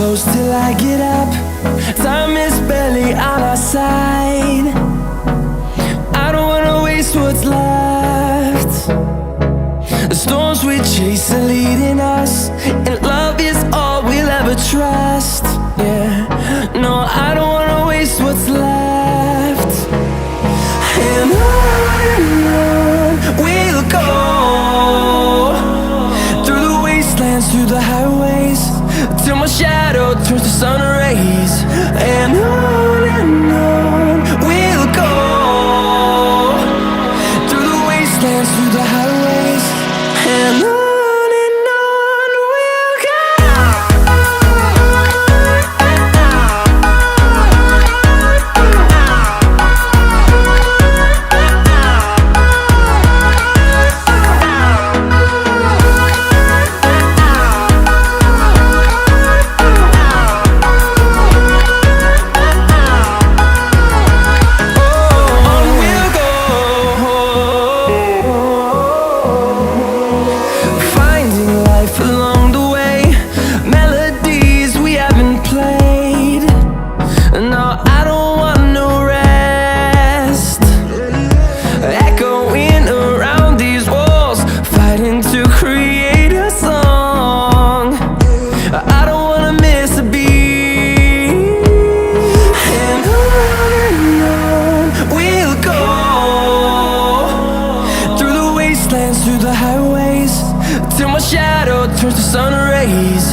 close till I get up. Time is barely on our side. I don't wanna waste what's left. The storms we chase are leading us, and love is all we'll ever trust. Yeah, no, I don't wanna waste what's left. And on we'll go, through the wastelands, through the highways, till my shadow turns to sun rays. And on we'll go, through the wastelands, through the highways, and on. To create a song, I don't wanna miss a beat. And on we'll go, through the wastelands, through the highways, till my shadow turns to sun rays.